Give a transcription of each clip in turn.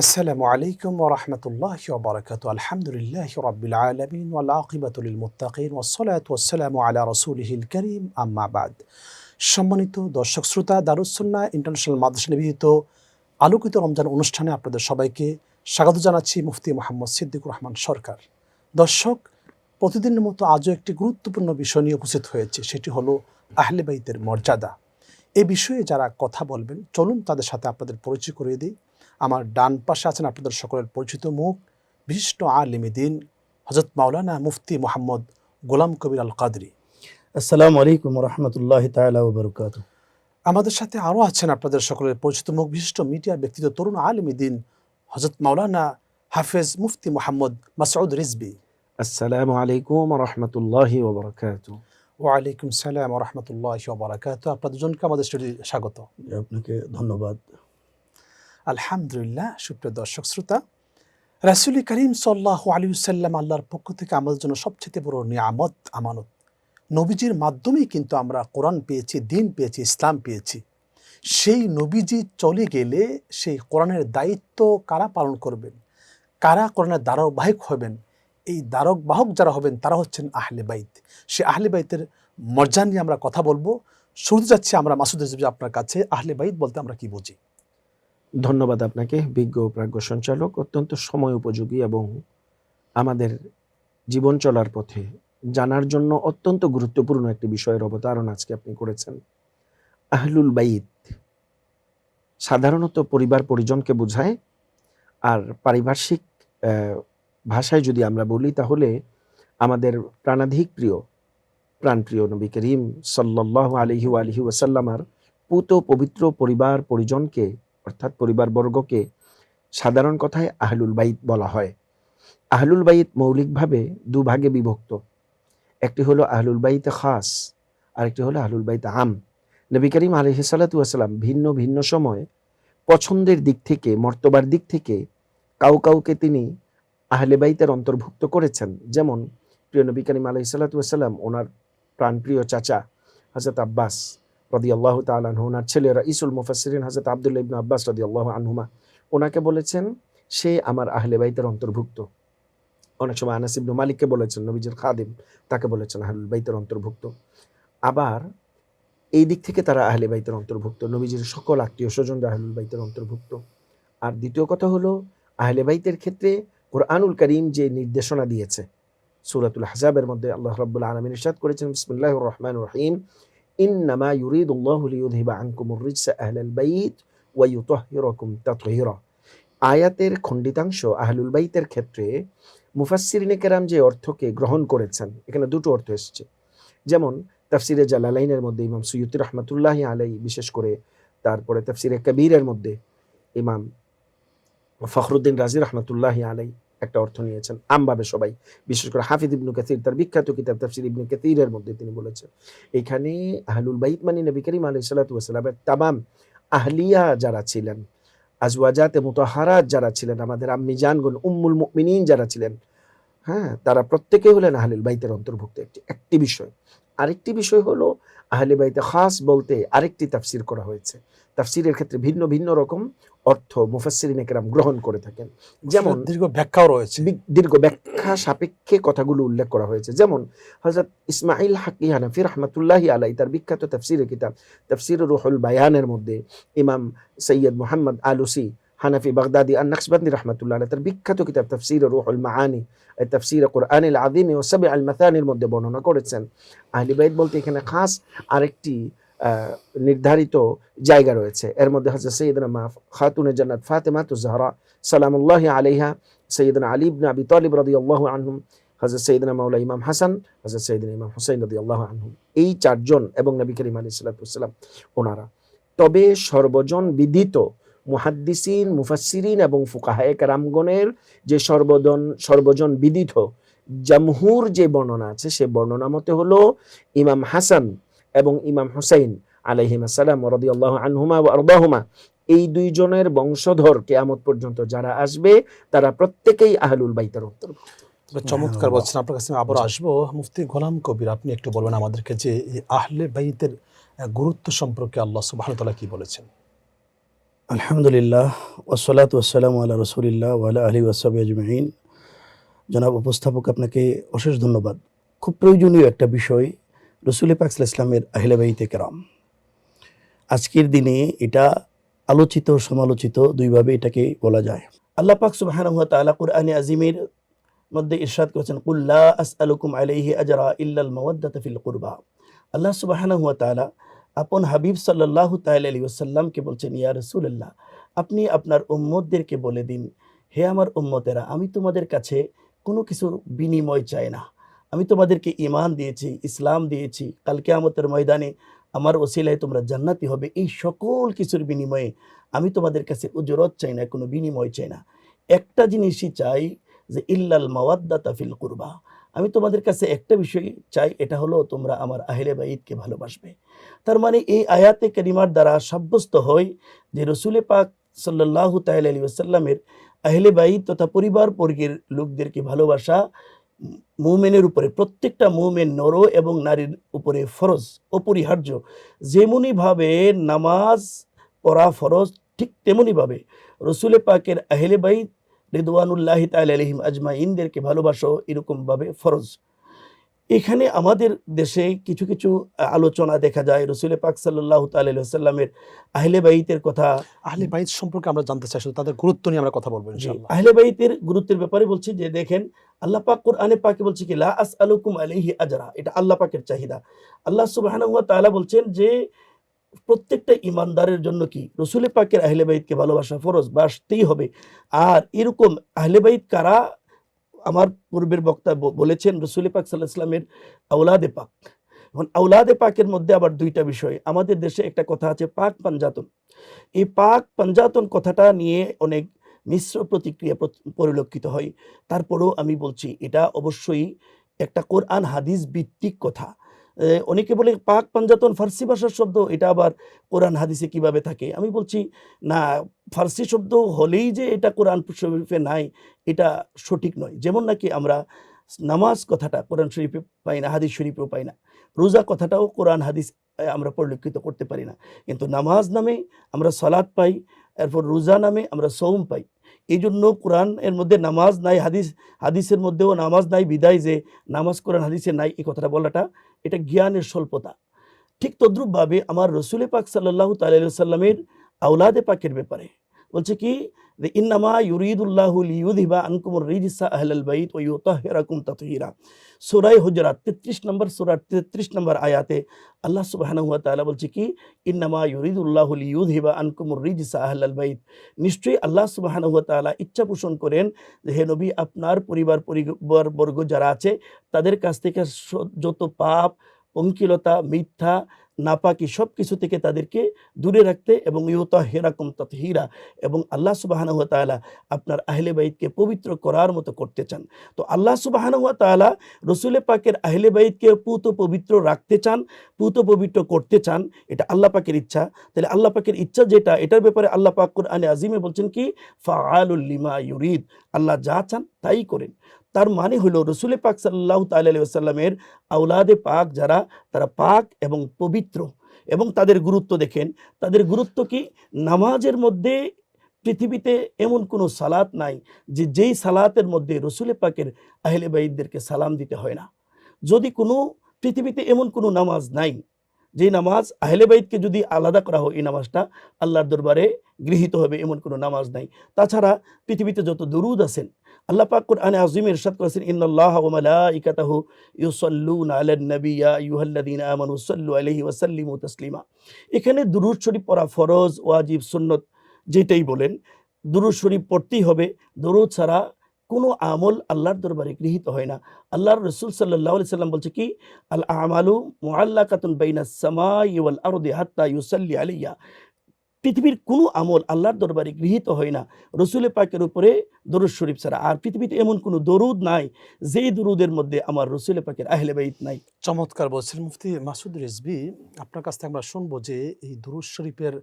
আসসালামু আলাইকুম ওয়া রাহমাতুল্লাহি ওয়া বারাকাতুহু। আলহামদুলিল্লাহি রাব্বিল আলামিন ওয়াল আকিবাতু লিল মুত্তাকিন ওয়াসসালাতু ওয়াসসালামু আলা রাসূলিহিল কারীম আম্মা বাদ। সম্মানিত দর্শক শ্রোতা, দারুস সুন্নাহ ইন্টারন্যাশনাল মাদ্রাসা নিবেদিত আলোকিত রমজান অনুষ্ঠানে আপনাদের সবাইকে স্বাগত জানাচ্ছি মুফতি মোহাম্মদ সিদ্দিকুর রহমান সরকার। দর্শক, প্রতিদিনের মতো আজও একটি গুরুত্বপূর্ণ বিষয় নিয়ে উপস্থিত হয়েছে, সেটি হলো আহলে বাইতের মর্যাদা। এ বিষয়ে যারা কথা বলবেন, চলুন তাদের সাথে আপনাদের পরিচয় করিয়ে দিই। আমার ডান পাশে আছেন আপনাদের সকলের পরিচিত মুখ, বিশিষ্ট আলেম দ্বীন হযরত মাওলানা মুফতি মোহাম্মদ গোলাম কবির আল কাদরি। আসসালামু আলাইকুম রহমতুল্লাহ তাআলা ওয়া বারাকাতুহু। আমাদের সাথে আরও আছেন আপনাদের সকলের পরিচিত মুখ, বিশিষ্ট মিডিয়া ব্যক্তিত্ব, তরুণ আলেম দ্বীন হযরত মাওলানা হাফেজ মুফতি মোহাম্মদ মাসউদ রিজভী। আসসালামু আলাইকুম রহমতুল্লাহি ওয়া বারাকাতুহু। ওয়ালাইকুম সালাম ওয়া রাহমাতুল্লাহি ওয়া বারাকাতুহু। আপনাদের দুজনকে আমাদের স্টুডিওতে স্বাগত। আপনাকে ধন্যবাদ। আলহামদুলিল্লাহ। সুপ্রিয় দর্শক শ্রোতা, রাসূল করিম সাল্লাল্লাহু আলাইহি ওয়াসাল্লাম আল্লাহর পক্ষ থেকে আমাদের জন্য সবচেয়ে বড় নিয়ামত, আমানত। নবীজির মাধ্যমেই কিন্তু আমরা কোরআন পেয়েছি, দ্বীন পেয়েছি, ইসলাম পেয়েছি। সেই নবীজি চলে গেলে সেই কোরআনের দায়িত্ব কারা পালন করবেন, কারা কোরআনের ধারাবাহিক হবেন? এই ধারাবাহক যারা হবেন তারা হচ্ছেন আহলে বাইত। সে আহলে বাইতের মর্যাদা নিয়ে আমরা কথা বলবো। শুরুতে যাচ্ছি আমরা মাসুদ রিজভী আপনার কাছে। আহলে বাইত বলতে আমরা কি বুঝি? ধন্যবাদ আপনাকে, বিজ্ঞ প্রাজ্ঞ সঞ্চালক। অত্যন্ত সময় উপযোগী এবং আমাদের জীবন চলার পথে জানার জন্য অত্যন্ত গুরুত্বপূর্ণ একটি বিষয়ের অবতারণ আজকে আপনি করেছেন। আহলুল বাইত সাধারণত পরিবার পরিজনকে বোঝায়, আর পারিপার্শ্বিক ভাষায় যদি আমরা বলি তাহলে আমাদের প্রাণাধিক প্রিয়, প্রাণপ্রিয় নবী করিম সাল্লাল্লাহু আলাইহি ওয়া আলিহি ওয়াসাল্লামার পুত পবিত্র পরিবার পরিজনকে, অর্থাৎ পরিবারবর্গকে সাধারণ কথায় আহলুল বাইত বলা হয়। আহলুল বাইত মৌলিকভাবে দুভাগে বিভক্ত। একটি হলো আহলুল বাইত খাস, আরেকটি হলো আহলুল বাইত আম। নবী করিম আলাইহিস সালাতু ওয়াস সালাম ভিন্ন ভিন্ন সময় পছন্দের দিক থেকে, মর্তবার দিক থেকে কাউকে তিনি আহলে বাইতের অন্তর্ভুক্ত করেছেন। যেমন প্রিয় নবী করিম আলাইহিস সালাতু ওয়াস সালাম ওনার প্রাণপ্রিয় চাচা হযরত আব্বাস রাদিয়াল্লাহু তাআলা আনহু, ওনার ছেলে রাইসুল মুফাসসিরিন হযরত আব্দুল্লাহ ইবনে আব্বাস রাদিয়াল্লাহু আনহুমা, ওনাকে বলেছেন সে আমার আহলে বাইতের অন্তর্ভুক্ত। অনেক সময় আনাস ইবনে মালিককে বলেছেন, নবীজির খাদিম, তাকে বলেছেন আহলুল বাইতের অন্তর্ভুক্ত। আবার এই দিক থেকে তারা আহলে বাইতের অন্তর্ভুক্ত, নবীজির সকল আত্মীয় স্বজনরা আহলুল বাইতের অন্তর্ভুক্ত। আর দ্বিতীয় কথা হলো আহলে বাইতের ক্ষেত্রে কুরআনুল কারীম যে নির্দেশনা দিয়েছে, সূরাতুল আহজাবের মধ্যে আল্লাহ রাব্বুল আলামিন ইরশাদ করেছেন, বিসমিল্লাহির রহমানির রহিম, ইন্নামা ইউরিদুল্লাহু লিইউযহিবা আনকুমুর রিজসা আহলাল বাইত ওয়া ইউতাহহিরাকুম তাতহীরা। আয়াতের খণ্ডিতাংশ আহলুল বাইতের ক্ষেত্রে মুফাসসিরিনে কেরাম যে অর্থকে গ্রহণ করেছেন, এখানে দুটো অর্থ এসেছে। যেমন তাফসিরে জালালাইনের মধ্যে ইমাম সুয়ুতি রহমাতুল্লাহি আলাইহি, বিশেষ করে তারপরে তাফসিরে কবিরের মধ্যে ইমাম ফখরুদ্দিন রাজি রহমাতুল্লাহি আলাইহি একটা অর্থ নিয়েছেন আমভাবে সবাই। বিশেষ করে হাফিজ ইবনে কাসির তার বিখ্যাত কিতাব তাফসির ইবনে কাসিরের মধ্যে তিনি বলেছেন, এখানে আহলুল বাইত মানে নবী করিম আলাইহিস সালাতু ওয়াস সালামের তামাম আহলিয়া যারা ছিলেন, আজওয়াজাতে মুতাহহারাত যারা ছিলেন, আমাদের আম্মি জানগণ, উম্মুল মুমিনিন যারা ছিলেন, হ্যাঁ, তারা প্রত্যেকেই হলেন আহলুল বাইতের অন্তর্ভুক্ত। একটি বিষয়। আরেকটি বিষয় হলো আহলে বাইতে খাস বলতে আরেকটি তাফসির করা হয়েছে। তাফসিরের ক্ষেত্রে ভিন্ন ভিন্ন রকম অর্থ মুফাসসিরিনে কেরাম গ্রহণ করে থাকেন। যেমন দীর্ঘ ব্যাখ্যাও রয়েছে, দীর্ঘ ব্যাখ্যা সাপেক্ষে কথাগুলো উল্লেখ করা হয়েছে। যেমন হযরত ইসমাঈল হাক্কি হানাফি রাহমাতুল্লাহি আলাইহি তার বিখ্যাত তাফসিরের কিতাব তাফসির রুহুল বায়ানের মধ্যে ইমাম সৈয়দ মুহাম্মদ আলুসি হানাফি বাগদাদি আন-নাকশবন্দি রাহমাতুল্লাহ আলাইহি তার বিখ্যাত কিতাব তাফসির রুহুল মাআনি, তাফসির কুরআনিল আযীম ওয়া সাব'আল মাথানির মধ্যে বর্ণনা করেছেন আহলে বাইত বলতে এখানে খাস আরেকটি নির্ধারিত জায়গা রয়েছে। এর মধ্যে হযরত সাইয়্যিদানা খাতুনে জান্নাত ফাতেমাতুজ জাহরা সালামুল্লাহি আলাইহা, সৈয়দনা আলী ইবনে আবি তালিব রাদিয়াল্লাহু আনহুম, হযরত সৈয়দনা মাওলা ইমাম হাসান, হযরত সৈয়দনা ইমাম হুসাইন রাদিয়াল্লাহু আনহুম, এই চারজন এবং নবী করিম আলাইহিস সালাতু ওয়াস সালাম ওনারা। তবে সর্বজন বিদিত মুহাদ্দিসিন, মুফাসসিরিন এবং ফুকাহায়ে কেরামগণের যে সর্বজন বিদিত জামহুর যে বর্ণনা আছে, সে বর্ণনা মতে হলো ইমাম হাসান এবং ইমাম হুসাইন আলাইহিমা সালাম রাদিয়াল্লাহু আনহুমা ওয়া আরদাহুমা, এই দুইজনের বংশধর কিয়ামত পর্যন্ত যারা আসবে তারা প্রত্যেকেই আহলুল বাইতের অন্তর্ভুক্ত। চমৎকার বলছেন। আপনার কাছে আবার আসবো। মুফতি গোলাম কবির, আপনি একটু বলবেন আমাদেরকে যে এই আহলে বাইতের গুরুত্ব সম্পর্কে আল্লাহ সুবহানাহু ওয়া তাআলা কি বলেছেন? আলহামদুলিল্লাহ ওয়াসসালাতু ওয়াসসালামু আলা রাসূলিল্লাহ ওয়া আলা আলিহি ওয়াসহাবিহি আজমাইন। জনাব উপস্থাপক, আপনাকে অশেষ ধন্যবাদ। খুব প্রয়োজনীয় একটা বিষয়, রাসূল পাক সাল্লাল্লাহু আলাইহি ওয়াসাল্লামের আহলে বাইতে কেরাম। আজকের দিনে এটা আলোচিত সমালোচিত দুইভাবে এটাকে বলা যায়। আল্লাহ পাক সুবহানাহু ওয়া তাআলা কুরআনে আজিমের মধ্যে ইরশাদ করেছেন, কুল লা আসআলুকুম আলাইহি আজরা ইল্লাল মাওয়াদ্দাতা ফিল কুরবা। আল্লাহ সুবহানাহু ওয়া তাআলা আপন হাবিব সাল্লাল্লাহু তাআলা আলাইহি ওয়াসাল্লামকে বলছেন, ইয়া রাসূলুল্লাহ, আপনি আপনার উম্মতদেরকে বলে দিন, হে আমার উম্মতেরা, আমি তোমাদের কাছে কোনো কিছু বিনিময় চাই না। আমি তোমাদেরকে ঈমান দিয়েছি, ইসলাম দিয়েছি, কাল কিয়ামতের ময়দানে আমার ওসিলায় তোমরা জান্নাতি হবে। এই সকল কিছুর বিনিময়ে আমি তোমাদের কাছে উজরত চাই না, কোনো বিনিময় চাই না। একটা জিনিসই চাই, যে ইল্লাল মাওয়াদ্দাতা ফিল কুরবা। আমি তোমাদের কাছে একটা বিষয় চাই, এটা হলো তোমরা আমার আহলে বাইতকে ভালোবাসবে। তার মানে এই আয়াতে কারিমার দ্বারা সাব্যস্ত হয় যে রাসূল পাক সাল্লাল্লাহু তাআলা আলাইহি ওয়াসাল্লামের আহলে বাইত তথা পরিবার বর্গের লোকদেরকে ভালোবাসা মুমিনের উপরে, প্রত্যেকটা মুমিন নর এবং নারীর উপরে ফরজ, অপরিহার্য। যেমনিভাবে নামাজ পড়া ফরজ, ঠিক তেমনিভাবে রাসূল পাকের আহলে বাইত রিদওয়ানুল্লাহি তাআলা আলাইহিম আজমাইনদেরকে ভালোবাসা এরকমভাবে ফরজ। এখানে আমাদের দেশে কিছু কিছু আলোচনা দেখা যায় রাসূল পাক সাল্লাল্লাহু তাআলা আলাইহি ওয়াসাল্লামের আহলে বাইতের কথা। আহলে বাইত সম্পর্কে আমরা জানতে চাই, শুধু তাদের গুরুত্ব নিয়ে আমরা কথা বলবো ইনশাআল্লাহ। আহলে বাইতের গুরুত্বের ব্যাপারে বলছি যে দেখেন, আল্লাহ পাক কোরআনে পাকে বলছে কি লা আসআলুকুম আলাইহি আজরা, এটা আল্লাহ পাকের চাহিদা। আল্লাহ সুবহানাহু ওয়া তাআলা বলছেন যে প্রত্যেকটা ইমানদারের জন্য কি রাসূল পাকের আহলে বাইতকে ভালোবাসা ফরজ, বাসতেই হবে। আর এরকম আহলে বাইত কারা? আমার পূর্বের বক্তা বলেছেন রাসূল পাক সাল্লাল্লাহু আলাইহি ওয়াসাল্লামের আওলাদে পাক। এখন আওলাদে পাকের মধ্যে আবার দুইটা বিষয়। আমাদের দেশে একটা কথা আছে পাক পাঞ্জাতন। এই পাক পাঞ্জাতন কথাটা নিয়ে অনেক মিশ্র প্রতিক্রিয়া পরিলক্ষিত হয়। তারপরেও আমি বলছি এটা অবশ্যই একটা কোরআন হাদিস ভিত্তিক কথা। অনেকে বলে পাক পাঞ্জাতন ফার্সি ভাষার শব্দ, এটা আবার কোরআন হাদিসে কিভাবে থাকে? আমি বলছি না, ফার্সি শব্দ হলেই যে এটা কোরআন শরীফে নাই, এটা সঠিক নয়। যেমন নাকি আমরা নামাজ কথাটা কোরআন শরীফে পাই না, হাদিস শরীফেও পাই না। রোজা কথাটাও কোরআন হাদিস আমরা পরিলক্ষিত করতে পারি না। কিন্তু নামাজ নামে আমরা সালাত পাই, এরপর রোজা নামে আমরা সওম পাই। এই জন্য কোরআন এর মধ্যে নামাজ নাই, হাদিসের মধ্যেও নামাজ নাই, বিদায় যে নামাজ কোরআন হাদিসে নাই, এই কথাটা বলাটা এটা জ্ঞানের স্বল্পতা। ঠিক তদ্রূপভাবে আমার রাসূল পাক সাল্লাল্লাহু তাআলা আলাইহি ওয়াসাল্লামের আওলাদে পাকের ব্যাপারে বলছে কি যে ইন্নামা ইউরিদুল্লাহু লিইউযহিবা আনকুমুর রিজসা আহলাল বাইত ওয়া ইউতাহহিরাকুম তাতহীরা। সূরা হুজুরাত 33 নম্বর সূরার 33 নম্বর আয়াতে আল্লাহ সুবহানাহু ওয়া তাআলা বলছে কি ইন্নামা ইউরিদুল্লাহু লিইউযহিবা আনকুমুর রিজসা আহলাল বাইত। নিশ্চয়ই আল্লাহ সুবহানাহু ওয়া তাআলা ইচ্ছা পোষণ করেন যে হে নবী, আপনার পরিবারবর্গ যারা আছে তাদের কাছ থেকে যত পাপ, পঙ্কিলতা, মিথ্যা, নাপাকি সব কিছু থেকে তাদেরকে দূরে রাখতে এবং ইউতাহহিরাকুম তাতহীরা, এবং আল্লাহ সুবহানাহু ওয়া তাআলা আপনার আহলে বাইতকে পবিত্র করার মতো করতে চান। তো আল্লাহ সুবহানাহু ওয়া তাআলা রাসূল পাকের আহলে বাইতকে পুত পবিত্র রাখতে চান, পুত পবিত্র করতে চান, এটা আল্লাহ পাকের ইচ্ছা। তাহলে আল্লাহ পাকের ইচ্ছা যেটা, এটার ব্যাপারে আল্লাহ পাক কুরআনে আযীমে বলছেন কি ফাআলুল লিমা ইউরিদ, আল্লাহ যা চান তাই করেন। তার মানে হলো রাসূল পাক সাল্লাল্লাহু তাআলা আলাইহি ওয়াসাল্লামের আওলাদে পাক যারা, তারা পাক এবং পবিত্র। এবং তাদের গুরুত্ব দেখেন, তাদের গুরুত্ব কি? নামাজের মধ্যে পৃথিবীতে এমন কোনো সালাত নাই যে যেই সালাতের মধ্যে রাসূল পাকের আহলে বাইতদেরকে সালাম দিতে হয় না। যদি কোনো পৃথিবীতে এমন কোনো নামাজ নাই যে নামাজ আহলে বাইতকে যদি আলাদা করা হয়, এই নামাজটা আল্লাহর দরবারে গৃহীত হবে, এমন কোনো নামাজ নাই। তাছাড়া পৃথিবীতে যত দুরুদ আছেন, আল্লাহ পাক কুরআনে আযীমে ইরশাদ করেছেন ইন্নাল্লাহা ওয়া মালাইকাতাহু ইউসাল্লুনা আলান নবী ইয়া আইয়ুহাল্লাযীনা আমানু সাল্লু আলাইহি ওয়া সাল্লিমু তাসলিমা। এখানে দুরূদ শরীফ পড়া ফরজ, ওয়াজিব, সুন্নত যেটাই বলেন, দুরূদ শরীফ পড়তেই হবে। দুরূদ ছাড়া কোনো আমল আল্লাহর দরবারে গৃহীত হয় না। আল্লাহর রাসূল সাল্লাল্লাহু আলাইহি সাল্লাম বলছে কি আল আমালু মুআল্লাকাতুন বাইনাস সামাই ওয়াল আরদি হাত্তা ইউসাল্লি আলাইহা। পৃথিবীর কোনো আমল আল্লাহর দরবারে গৃহীত হয় না রাসূল পাকের উপরে দরুদ শরীফ ছাড়া। আর পৃথিবীতে এমন কোনো দরুদ নাই যেই দরুদের মধ্যে আমার রাসূল পাকের আহলে বাইত নাই। চমৎকার বলছেন মুফতি মাসুদ রিজভী। আপনার কাছ থেকে আমরা শুনবো যে এই দুরূদ শরীফের,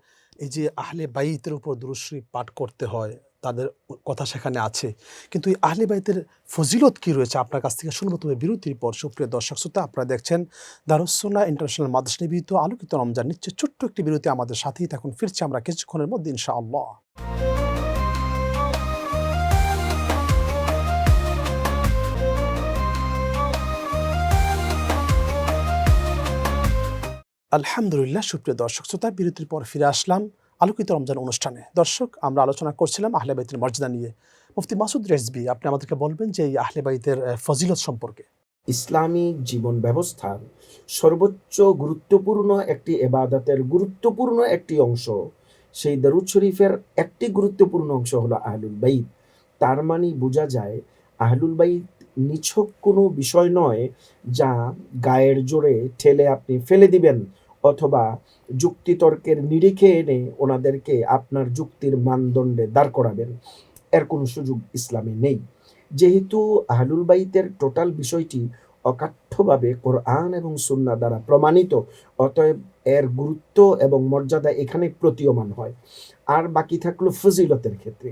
এই যে আহলে বাইতের উপর দুরূদ শরীফ পাঠ করতে হয়, তাদের কথা সেখানে আছে, কিন্তু এই আহলে বাইতের ফজিলত কী রয়েছে আপনার কাছ থেকে শুনবো তবে বিরতির পর। সুপ্রিয় দর্শক শ্রোতা, আপনারা দেখছেন দারুস সুন্নাহ ইন্টারন্যাশনাল মাদ্রাসা নিবেদিত আলোকিত রমজান নিচ্ছে ছোট্ট একটি বিরতি, আমাদের সাথেই থাকুন। ফিরছি আমরা কিছুক্ষণের মধ্যে ইনশাআল্লাহ। আলহামদুলিল্লাহ, সুপ্রিয় দর্শক শ্রোতা, বিরতির পর ফিরে আসলাম আলোকিত রমজান অনুষ্ঠানে। দর্শক, আমরা আলোচনা করছিলাম আহলে বাইতের মর্যাদা নিয়ে। মুফতি মাসুদ রেজভী, আপনি আমাদেরকে বলবেন যে এই আহলে বাইতের ফজিলত সম্পর্কে। ইসলামিক জীবন ব্যবস্থার সর্বোচ্চ গুরুত্বপূর্ণ একটি ইবাদতের গুরুত্বপূর্ণ একটি অংশ, সেই দরুদ শরীফের একটি গুরুত্বপূর্ণ অংশ হলো আহলুল বাইত। তার মানে বোঝা যায় আহলুল বাইত নিছক কোনো বিষয় নয় যা গায়ের জোরে ঠেলে আপনি ফেলে দিবেন অথবা যুক্তিতর্কের নিরিখে এনে ওনাদেরকে আপনার যুক্তির মানদণ্ডে দাঁড় করাবেন। এর কোনো সুযোগ ইসলামে নেই। যেহেতু আহলুল বাইতের টোটাল বিষয়টি অকাঠ্যভাবে কোরআন এবং সুন্নাহ দ্বারা প্রমাণিত, অতএব এর গুরুত্ব এবং মর্যাদা এখানে প্রতীয়মান হয়। আর বাকি থাকলো ফজিলতের ক্ষেত্রে।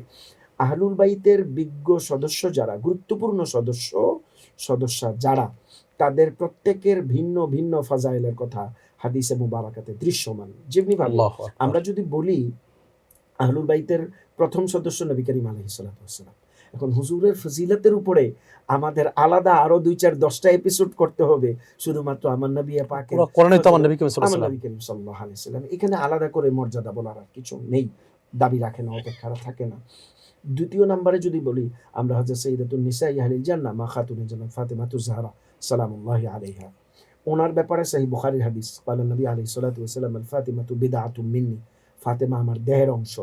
আহলুল বাইতের বিজ্ঞ সদস্য যারা, গুরুত্বপূর্ণ সদস্য যারা, তাদের প্রত্যেকের ভিন্ন ভিন্ন ফাজাইলের কথা হাদিসে মুবারাকাতে দৃশ্যমান। যেমনিভাবে আমরা যদি বলি আহলুল বাইতের প্রথম সদস্য নবী করিম আলাইহিস সালাতু ওয়াস সালাম, এখন হুজুরের ফজিলতের উপরে আমাদের আলাদা আরো 2-4-10টা এপিসোড করতে হবে শুধুমাত্র আমার নবী পাকের, আমার নবী করিম সাল্লাল্লাহু আলাইহি ওয়াসাল্লাম। এখানে আলাদা করে মর্যাদা বলার আর কিছু নেই, দাবি রাখে না, অপেক্ষা থাকে না। দ্বিতীয় নম্বরে যদি বলি আমরা হযরত সাইয়্যিদাতুন নিসা আহলিল জান্নাহ মা খাতুনে জান্নাত ফাতেমাতুজ জাহরা সালামুল্লাহি আলাইহা, ওনার ব্যাপারে সহিহ বুখারীর হাদিস, ক্বালা নবী আলাইহিস সালাতু ওয়াস সালাম আল ফাতিমাতু বিদআতুম মিন্নি, ফাতেমা আমার দেহের অংশ।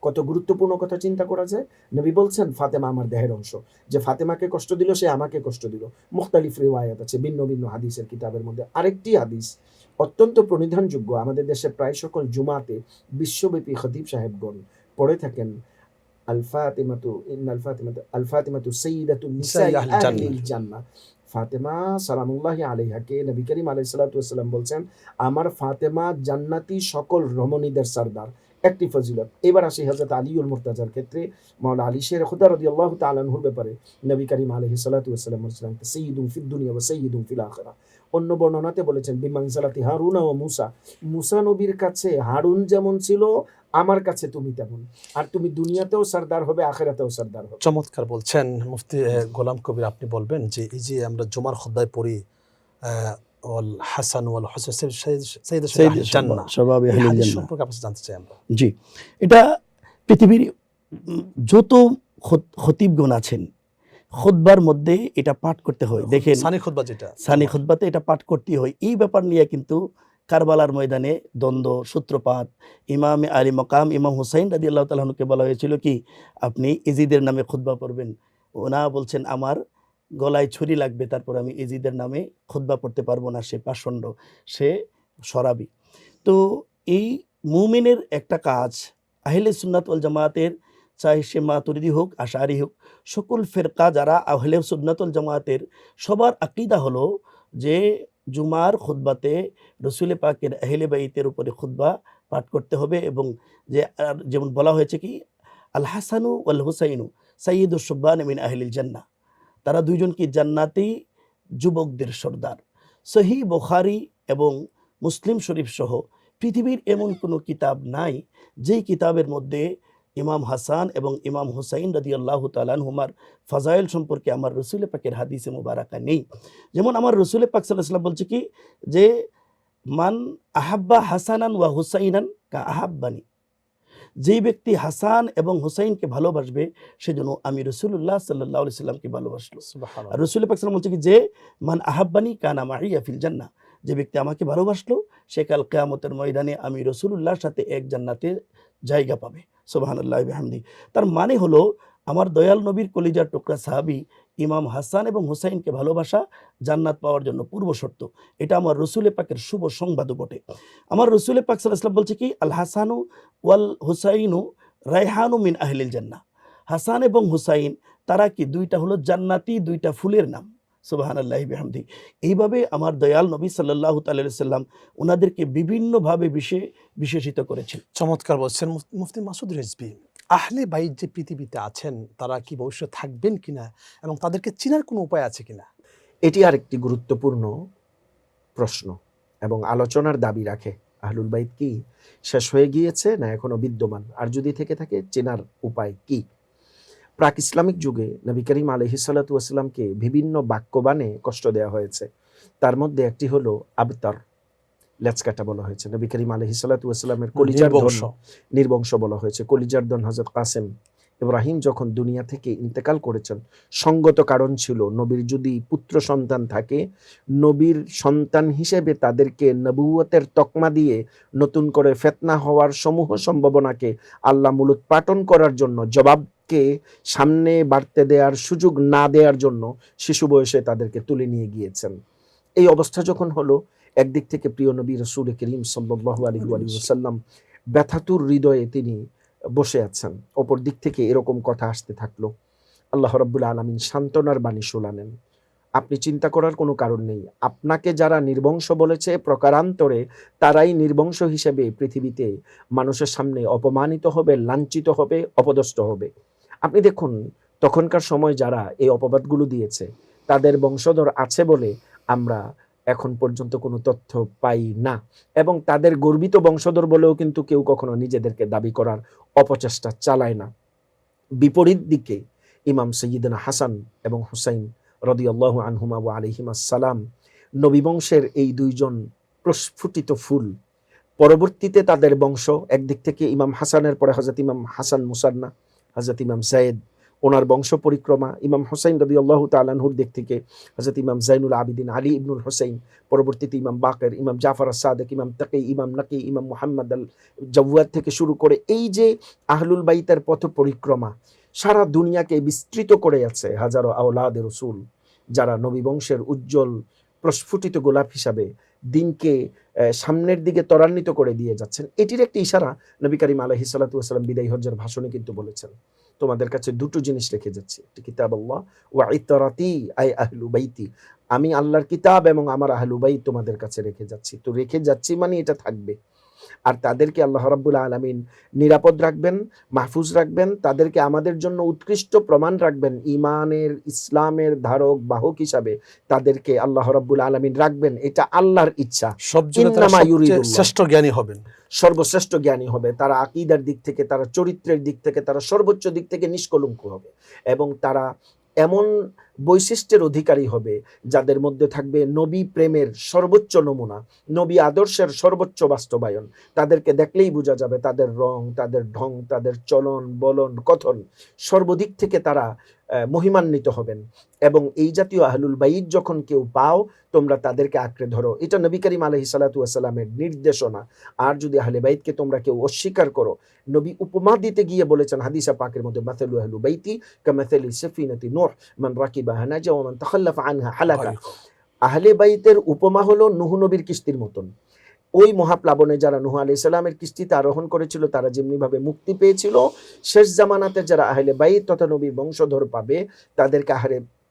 কত গুরুত্বপূর্ণ কথা চিন্তা করা যায়। নবী বলছেন ফাতেমা আমার দেহের অংশ, যে ফাতেমাকে কষ্ট দিল সে আমাকে কষ্ট দিল। মুখতালিফ রিওয়ায়াত আছে ভিন্ন ভিন্ন হাদিসের কিতাবের মধ্যে। আরেকটি হাদিস অত্যন্ত প্রণিধানযোগ্য, আমাদের দেশে প্রায় সকল জুমাতে বিশ্বব্যাপী খতিব সাহেবগণ পড়ে থাকেন, আল ফাতিমাতু সাইয়্যিদাতুন নিসাই আহলিল জান্নাহ। ফাতেমা সালামুল্লাহি আলাইহাকে নবী করিম আলাইহিস সালাতু ওয়াস সালাম বলছেন আমার ফাতেমা জান্নাতি সকল রমণীদের সরদার। একটি ফজিলত। এবার আসি হযরত আলীউল মুরতাজার ক্ষেত্রে। মাওলানা আলী শের খুদা রাদিয়াল্লাহু তাআলা আনহুর ব্যাপারে নবী করিম আলাইহিস সালাতু ওয়াস সালাম বলেছেন সাইয়্যিদুন ফিদ দুনিয়া ওয়া সাইয়্যিদুন ফিল আখিরাহ। অন্য বর্ণনাতে বলেছেন বিমানজালাতি হারুন ও মুসা, মুসা নবীর কাছে হারুন যেমন ছিল আমার কাছে তুমি তেমন, আর তুমি দুনিয়াতেও সরদার হবে আখিরাতেও সরদার হবে। চমৎকার বলছেন মুফতি গোলাম কবির। আপনি বলবেন যে এই যে আমরা জুমার খুতবায় পড়ি ওয়াল হাসান ওয়াল হুসাইন সাইয়্যিদু আহলিল জান্নাহ, শাবাবি আহলিল জান্নাহ সম্পর্কে আপনার জানতে চাই আমরা। জি, এটা পৃথিবীর যত খতিবগণ আছেন খুতবার মধ্যে এটা পাঠ করতে হয়। দেখেন সানি খুতবা, যেটা সানি খুতবাতে এটা পাঠ করতে হয়। এই ব্যাপার নিয়ে কিন্তু কারবালার ময়দানে দ্বন্দ্ব সূত্রপাত। ইমাম আলী মকাম ইমাম হুসাইন রাদিয়াল্লাহু তাআলা আনহুকে বলা হয়েছিল কি আপনি ইজিদের নামে খুতবা পড়বেন। ওনা বলছেন আমার গলায় ছুরি লাগবে, তারপর আমি ইজিদের নামে খুতবা পড়তে পারবো না, সে পাষণ্ড, সে শরাবি। তো এই মুমিনের একটা কাজ, আহলে সুন্নাত ওয়াল জামাতের, চাই সে মাতুরিদি হোক আশারি হোক, সকল ফেরকা যারা আহলে সুন্নাত ওয়াল জামাতের সবার আকীদা হলো যে জুমার খুতবাতে রসুল পাকের আহলে বাইতের উপরে খুতবা পাঠ করতে হবে। এবং যে যেমন বলা হয়েছে কি আল হাসানু ওয়াল হুসাইনু সাইয়্যিদুশ শুববান মিন আহলিল জান্নাহ, তারা দুইজন কি জান্নাতি যুবকদের সর্দার। সহিহ বুখারী এবং মুসলিম শরীফ সহ পৃথিবীর এমন কোনো কিতাব নাই যেই কিতাবের মধ্যে ইমাম হাসান এবং ইমাম হুসাইন রাদিয়াল্লাহু তাআলা আনহুমার ফাজাইল সম্পর্কে আমার রসুল পাকের হাদিসে মুবারাকা নেই। যেমন আমার রসুল পাক সাল্লাল্লাহু আলাইহি ওয়াসাল্লাম বলছে কি যে মান আহাব্বা হাসানান ওয়া হুসাইনান কা আহাব্বানি, যেই ব্যক্তি হাসান এবং হুসাইনকে ভালোবাসবে সেজন্য আমি রাসূলুল্লাহ সাল্লাল্লাহু আলাইহি ওয়াসাল্লামকে ভালোবাসলো। আর রাসূল পাক সাল্লাল্লাহু আলাইহি ওয়াসাল্লাম বলছে কি যে মান আহাব্বানি কানা মাইয়া ফিল জান্নাহ, যে ব্যক্তি আমাকে ভালোবাসলো সে কাল কিয়ামতের ময়দানে আমি রাসূলুল্লাহর সাথে এক জান্নাতে জায়গা পাবে। সুবহানাল্লাহি ওয়া বিহামদিহি। তার মানে হলো আমার দয়াল নবীর কলিজার টুকরা সাহাবী ইমাম হাসান এবং হুসাইনকে ভালোবাসা জান্নাত পাওয়ার জন্য পূর্ব শর্ত। এটা আমার রসুল পাকের শুভ সংবাদও বটে। আমার রসুল পাক সাল্লাল্লাহু আলাইহি ওয়াসাল্লাম বলছে কি আল হাসানু ওয়াল হুসাইনু রায়হানু মিন আহলিল জান্নাহ, হাসান এবং হুসাইন তারা কি দুইটা হলো জান্নাতি দুইটা ফুলের নাম। সুবহানাল্লাহি বিহামদিহি। এইভাবে আমার দয়াল নবী সাল্লাল্লাহু তাআলা আলাইহি সাল্লাম ওনাদেরকে বিভিন্নভাবে বিশেষিত করেছেন। চমৎকার বলছেন মুফতি মাসুদ রেজভী। আহলে বাইত যে পৃথিবীতে আছেন তারা কি ভবিষ্যতে থাকবেন কিনা এবং তাদেরকে চিনার কোনো উপায় আছে কিনা? এটি আরেকটি গুরুত্বপূর্ণ প্রশ্ন এবং আলোচনার দাবি রাখে। আহলুল বাইত কি শেষ হয়ে গিয়েছে না এখনো বিদ্যমান, আর যদি থেকে থাকে চেনার উপায় কি? প্রাক ইসলামিক যুগে নবী করিম আলাইহিসসালাতু ওয়াসসালামকে বিভিন্ন বাক্যবাণে কষ্ট দেওয়া হয়েছে। তার মধ্যে একটি হলো আবতার, লেচকাটা বলা হয়েছে। নবী করিম আলাইহিসসালাতু ওয়াসসালামের কলিজার ধন নির্বংশ। নির্বংশ বলা হয়েছে। কলিজার ধন হযরত কাসেম ইব্রাহিম যখন দুনিয়া থেকে ইন্তেকাল করেছেন, সঙ্গত কারণ ছিল নবীর যদি পুত্র সন্তান থাকে, নবীর সন্তান হিসেবে তাদেরকে নবুয়তের তকমা দিয়ে নতুন করে ফিতনা হওয়ার সমূহ সম্ভাবনাকে আল্লাহ মূলোৎপাটন করার জন্য, জবাবকে সামনে বাড়তে দেওয়ার সুযোগ না দেওয়ার জন্য শিশু বয়সে তাদেরকে তুলে নিয়ে গিয়েছেন। এই অবস্থা যখন হলো, একদিক থেকে প্রিয় নবী রাসূল করিম সাল্লাল্লাহু আলাইহি ওয়াসাল্লাম ব্যথাতুর হৃদয়ে তিনি বসে আছেন, অপর দিক থেকে এরকম কথা আসতে থাকলো। আল্লাহ রাব্বুল আলামিন সান্ত্বনার বাণী শোনালেন, আপনি চিন্তা করার কোনো কারণ নেই। আপনাকে যারা নির্বংশ বলেছে, প্রকারান্তরে তারাই নির্বংশ হিসেবে পৃথিবীতে মানুষের সামনে অপমানিত হবে, লাঞ্ছিত হবে, অপদস্থ হবে। আপনি দেখুন, তখনকার সময় যারা এই অপবাদগুলো দিয়েছে তাদের বংশধর আছে বলে আমরা এখন পর্যন্ত কোনো তথ্য পাই না, এবং তাদের গর্বিত বংশধর বলেও কিন্তু কেউ কখনো নিজেদেরকে দাবি করার অপচেষ্টা চালায় না। বিপরীত দিকে ইমাম সৈয়দনা হাসান এবং হুসাইন রাদিয়াল্লাহু আনহুমা ওয়া আলাইহিমাস সালাম, নবী বংশের এই দুইজন প্রস্ফুটিত ফুল। পরবর্তীতে তাদের বংশ, একদিক থেকে ইমাম হাসানের পরে হযরত ইমাম হাসান মুসান্না, হযরত ইমাম যায়েদ, ওনার বংশ পরিক্রমা। ইমাম হুসাইন রাদিয়াল্লাহু তাআলা আনহুর দিক থেকে হযরত ইমাম জাইনুল আবিদিন আলী ইবনুল হুসাইন, পরবর্তীতে ইমাম বাকের, ইমাম জাফর আস-সাদিক, ইমাম তাকি, ইমাম নাকি, ইমাম মুহাম্মদ আল জাওয়াদ থেকে শুরু করে এই যে আহলুল বাইতের পথ পরিক্রমা সারা দুনিয়াকে বিস্তৃত করে আছে হাজারো আওলাদে রাসূল, যারা নবী বংশের উজ্জ্বল প্রস্ফুটিত গোলাপ হিসাবে দিনকে সামনের দিকে ত্বরান্বিত করে দিয়ে যাচ্ছেন। এটির একটি ইশারা নবী করিম আলাইহিসসালাতু ওয়াসসালাম বিদায়ী হজ্জের ভাষণে কিন্তু বলেছেন, তোমাদের কাছে দুটো জিনিস রেখে যাচ্ছি, একটি কিতাব আল্লাহ ওয়া ইতরাতি আই আহলু বাইতি, আমি আল্লাহর কিতাব এবং আমার আহলু বাইত তোমাদের কাছে রেখে যাচ্ছি। তো রেখে যাচ্ছি মানে এটা থাকবে, আর তাদেরকে আল্লাহ রাব্বুল আলামিন নিরাপদ রাখবেন, মাহফুজ রাখবেন, তাদেরকে আমাদের জন্য উৎকৃষ্ট প্রমাণ রাখবেন, ঈমানের ইসলামের ধারক বাহক হিসাবে তাদেরকে আল্লাহ রাব্বুল আলামিন রাখবেন। এটা আল্লাহর ইচ্ছা। সব জন্য তারা ইন্নামা সবচেয়ে ইউরিদুল্লাহ, শ্রেষ্ঠ জ্ঞানী হবেন। সর্বশ্রেষ্ঠ জ্ঞানী হবে, তারা আকীদার দিক থেকে, তারা চরিত্রের দিক থেকে, তারা সর্বোচ্চ দিক থেকে নিষ্কলঙ্ক হবে, এবং তারা এমন বৈশিষ্ট্যের অধিকারী হবে যাদের মধ্যে থাকবে নবী প্রেমের সর্বোচ্চ নমুনা, নবী আদর্শের সর্বোচ্চ বাস্তবায়ন। তাদেরকে দেখলেই বোঝা যাবে তাদের রং, তাদের ঢং, তাদের চলন বলন কথন সর্বদিক থেকে তারা মহিমান্বিত হবেন। এবং এই জাতীয় আহলুল বাইত যখন কেউ পাও, তোমরা তাদেরকে আঁকড়ে ধরো, এটা নবী করিম আলাইহিসসালাতু ওয়াসসালামের নির্দেশনা। আর যদি আহলে বাইতকে তোমরা কেউ অস্বীকার করো, নবী উপমা দিতে গিয়ে বলেছেন হাদিসা পাকের মধ্যে, মাসালু আহলু বাইতি কামাসালি সাফিনাতি নূহ মান রাকিবাহা নাজা ওয়া মান তাখাল্লাফা আনহা হালাকা। আহলে বাইতের উপমা হলো নূহ নবীর কিস্তির মতন। ওই মহাপ্লাবনে যারা নূহ আলাইহিস সালামের কিস্তিতে আরোহণ করেছিল তারা যেমনি ভাবে মুক্তি পেয়েছিল, শেষ জামানাতে যারা আহলে বাইত তথা নবীর বংশধর পাবে,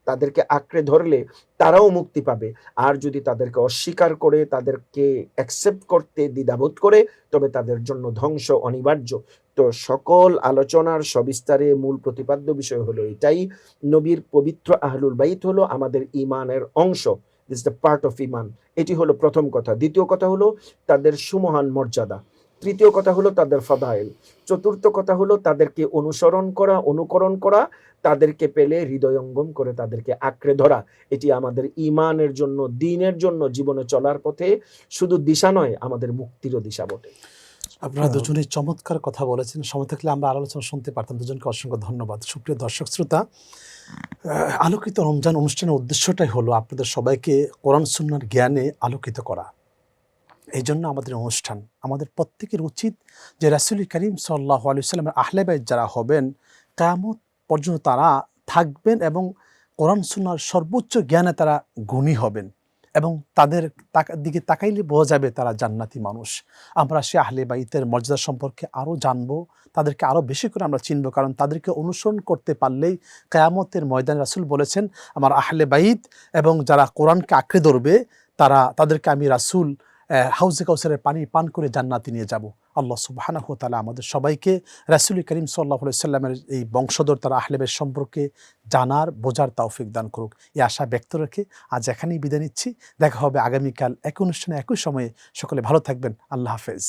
তাদেরকে আঁকড়ে ধরলে তারাও মুক্তি পাবে। আর যদি তাদেরকে অস্বীকার করে, তাদেরকে অ্যাকসেপ্ট করতে দ্বিধাবোধ করে, তবে তাদের জন্য ধ্বংস অনিবার্য। তো সকল আলোচনার সবিস্তারে মূল প্রতিপাদ্য বিষয় হলো এটাই, নবীর পবিত্র আহলুল বাইত হলো আমাদের ঈমানের অংশ, দিস দ্য পার্ট অফ ঈমান। এটি হলো প্রথম কথা। দ্বিতীয় কথা হলো তাদের সুমহান মর্যাদা। তৃতীয় কথা হলো তাদের ফাদাইল। চতুর্থ কথা হলো তাদেরকে অনুসরণ করা, অনুকরণ করা, তাদেরকে পেলে হৃদয়ঙ্গম করে তাদেরকে আঁকড়ে ধরা। এটি আমাদের ঈমানের জন্য, দ্বীনের জন্য জীবনে চলার পথে শুধু দিশা নয়, আমাদের মুক্তিরও দিশা বটে। আপনারা দুজনেই চমৎকার কথা বলেছেন। সময় থাকলে আমরা আলোচনা শুনতে পারতাম। দুজনকে অসংখ্য ধন্যবাদ। সুপ্রিয় দর্শক শ্রোতা, আলোকিত রমজান অনুষ্ঠানের উদ্দেশ্যটাই হলো আপনাদের সবাইকে কোরআন সুন্নাহর জ্ঞানে আলোকিত করা। এই জন্য আমাদের অনুষ্ঠান, আমাদের প্রত্যেকের উচিত যে রাসূল করিম সাল্লাল্লাহু আলাইহি ওয়াসাল্লামের আহলে বাইত যারা হবেন, কিয়ামত পর্যন্ত তারা থাকবেন এবং কোরআন সুন্নাহর সর্বোচ্চ জ্ঞানে তারা গুণী হবেন, এবং তাদের দিকে তাকাইলে বোঝা যাবে তারা জান্নাতি মানুষ। আমরা সে আহলে বাইতের মর্যাদা সম্পর্কে আরও জানবো, তাদেরকে আরও বেশি করে আমরা চিনব, কারণ তাদেরকে অনুসরণ করতে পারলেই কিয়ামতের ময়দানে রাসূল বলেছেন, আমার আহলে বাইত এবং যারা কোরআনকে আঁকড়ে ধরবে তাদেরকে আমি রাসূল হাউজে কাউসারের পানি পান করে জান্নাতে নিয়ে যাব। আল্লাহ সুবহানাহু ওয়া তাআলা আমাদের সবাইকে রাসূল করিম সাল্লাল্লাহু আলাইহি সাল্লামের এই বংশধর তার আহলে বাইত সম্পর্কে জানার বোঝার তৌফিক দান করুক, এই আশা ব্যক্ত রেখে আজ এখানেই বিদায় নিচ্ছি। দেখা হবে আগামীকাল একই অনুষ্ঠানে একই সময়ে। সকলে ভালো থাকবেন। আল্লাহ হাফেজ।